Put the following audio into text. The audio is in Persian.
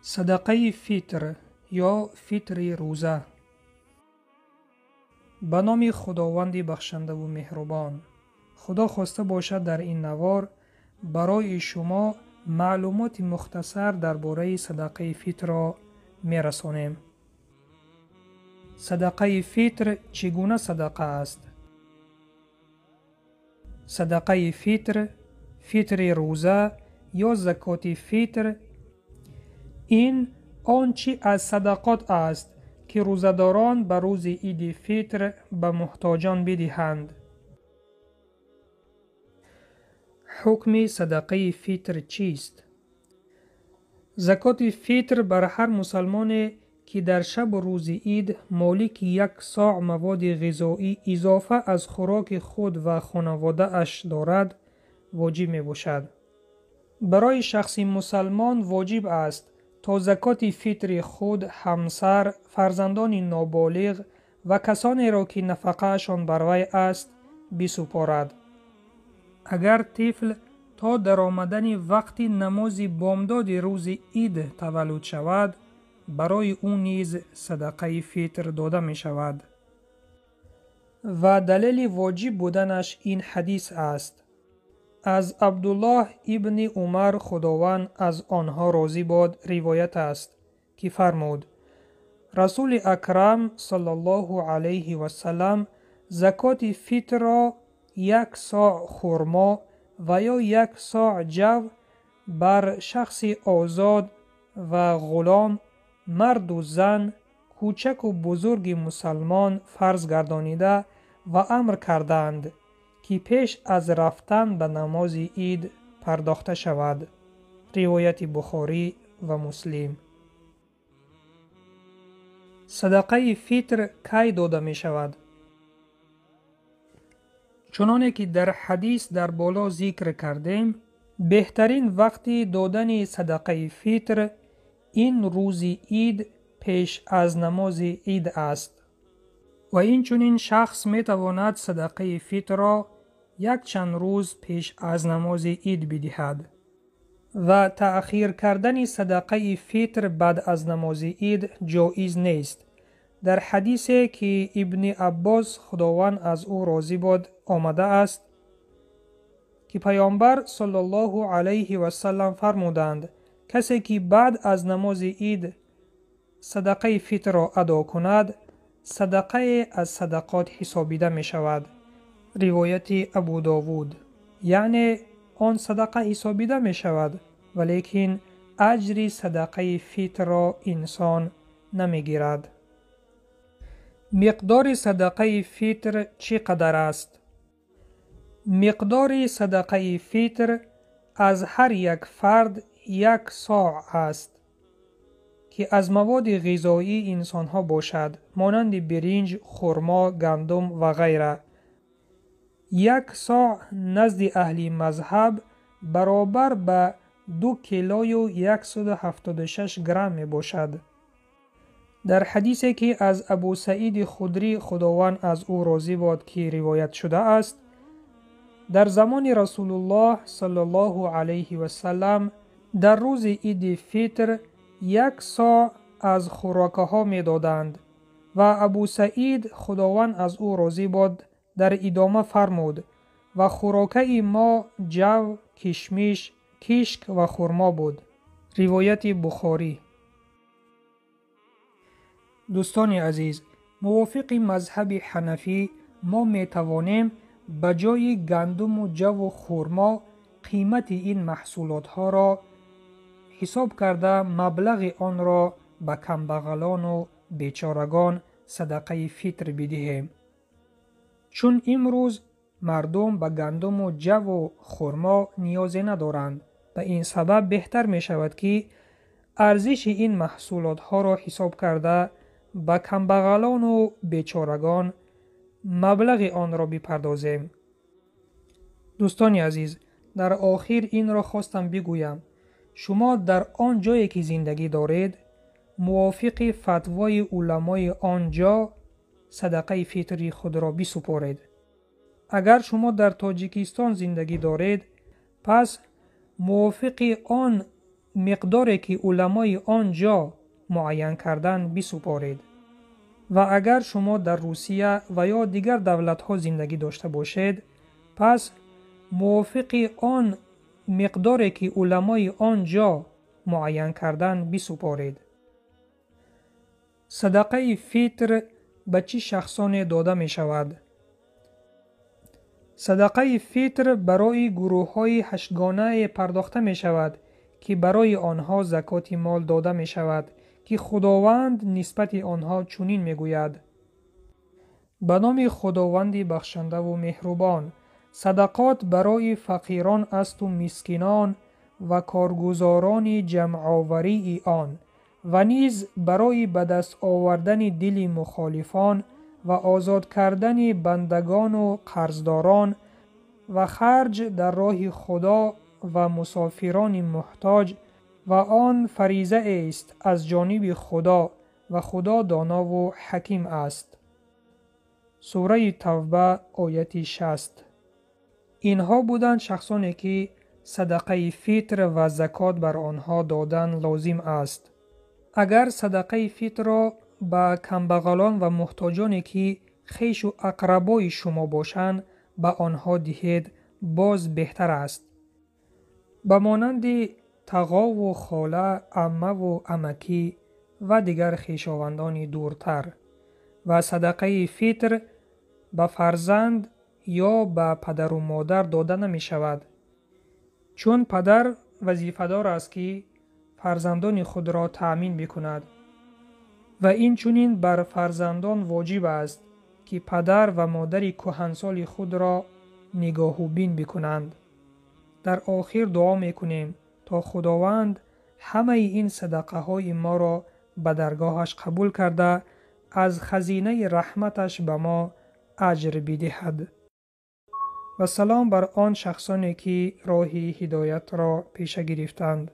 صدقه فطر یا فطر روزه. به نام خداوند بخشنده و مهربان. خدا خواسته باشد در این نوار برای شما معلومات مختصر درباره صدقه فطر را می‌رسانیم. صدقه فطر چگونه صدقه است؟ صدقه فطر، فطر روزه یا زکات فطر، این آنچه از صدقات است که روزه‌داران به روز عید فطر به محتاجان بدهند. حکم صدقه فطر چیست؟ زکات فطر بر هر مسلمان که در شب روز عید مالک 1 صاع مواد غذایی اضافه از خوراک خود و خانواده اش دارد واجب می باشد. برای شخصی مسلمان واجب است تا زکات فطر خود، همسر، فرزندان نابالغ و کسانی را که نفقه اشان بر وی است بسپارد. اگر طفل تا در آمدن وقت نماز بامداد روز عید تولد شود، برای او نیز صدقه فطر داده می شود. و دلیل واجب بودنش این حدیث است. از عبدالله ابن عمر خداوند از آنها راضی باد روایت است که فرمود رسول اکرم صلی الله علیه و سلم زکات فطر را 1 صاع خرما و یا 1 صاع جو بر شخص آزاد و غلام، مرد و زن، کوچک و بزرگ مسلمان فرض گردانیده و امر کردند که پیش از رفتن به نماز عید پرداخته شود. روایت بخاری و مسلم. صدقه فطر کی داده می شود؟ چنانه که در حدیث در بالا ذکر کردیم، بهترین وقت دادن صدقه فطر این روز عید پیش از نماز عید است. و این چنین شخص می تواند صدقه فطر را 1 چند روز پیش از نماز عید بدهد. و تأخیر کردن صدقه فطر بعد از نماز عید جایز نیست. در حدیثی که ابن عباس خداوند از او راضی باد آمده است که پیامبر صلی الله علیه و سلم فرمودند کسی که بعد از نماز عید صدقه فطر را ادا کند، صدقه از صدقات حسابیده می شود. روایت ابو داوود. یعنی آن صدقه حسابیده می شود ولیکن اجر صدقه فطر را انسان نمی گیرد. مقدار صدقه فطر چقدر است؟ مقدار صدقه فطر از هر یک فرد 1 صاع است که از مواد غذایی انسان ها باشد، مانند برنج، خرما، گندم و غیره. 1 صاع نزد اهل مذهب برابر به 2 کیلوی و 176 گرم می باشد. در حدیثی که از ابو سعید خدری خداوند از او راضی باد که روایت شده است، در زمان رسول الله صلی الله علیه و سلم در روز عید فطر 1 صاع از خوراکه ها می دادند و ابو سعید خداوند از او راضی باد در ادامه فرمود و خوراکه ما جو، کشمش، کشک و خرما بود. روایت بخاری. دوستان عزیز، موافق مذهب حنفی ما می توانیم به جای گندم و جو و خرما قیمت این محصولات ها را حساب کرده مبلغ آن را به کمبغلان و بیچارگان صدقه فطر بدهیم. چون امروز مردم به گندم و جو و خرما نیازی ندارند، به این سبب بهتر می شود که ارزش این محصولات ها را حساب کرده به کمبغلان و بیچارگان مبلغ آن را بپردازیم. دوستان عزیز، در آخر این را خواستم بگویم شما در آن جایی که زندگی دارید موافق فتوای علمای آنجا صدقه فطری خود را بسپارید. اگر شما در تاجیکستان زندگی دارید پس موافق آن مقداری که علمای آنجا معین کردن بسپارید. و اگر شما در روسیه و یا دیگر دولت‌ها زندگی داشته باشید، پس موافق آن مقداری که علمای آنجا معین کردن بسپارید. صدقه فطر به چه شخصان داده می شود؟ صدقه فطر برای گروه‌های 8 گانه پرداخته می شود که برای آنها زکات مال داده می شود که خداوند نسبت آنها چنین می گوید: به نام خداوند بخشنده و مهربان، صدقات برای فقیران است و مسکینان و کارگزاران جمع آوری آن و نیز برای به دست آوردن دل مخالفان و آزاد کردن بندگان و قرضداران و خرج در راه خدا و مسافران محتاج، و آن فریضه است از جانب خدا و خدا دانا و حکیم است. سوره توبه آیت 60. اینها بودند شخصانی که صدقه فطر و زکات بر آنها دادن لازم است. اگر صدقه فطر را به کمبغلان و محتاجانی که خویش و اقربای شما باشند به آنها دهید، باز بهتر است. به مانند تقا و خاله، عمه و عمکی و دیگر خویشاوندان دورتر. و صدقه فطر به فرزند یا به پدر و مادر داده نمی شود، چون پدر وظیفه‌دار است که فرزندان خود را تأمین بکند و این چنین بر فرزندان واجب است که پدر و مادر کهنسال خود را نگاه و بین بکنند. در آخر دعا میکنیم تا خداوند همه این صدقه های ما را به درگاهش قبول کرده از خزینه رحمتش به ما اجر بدهد. و سلام بر آن شخصانی که راه هدایت را پیش گرفتند.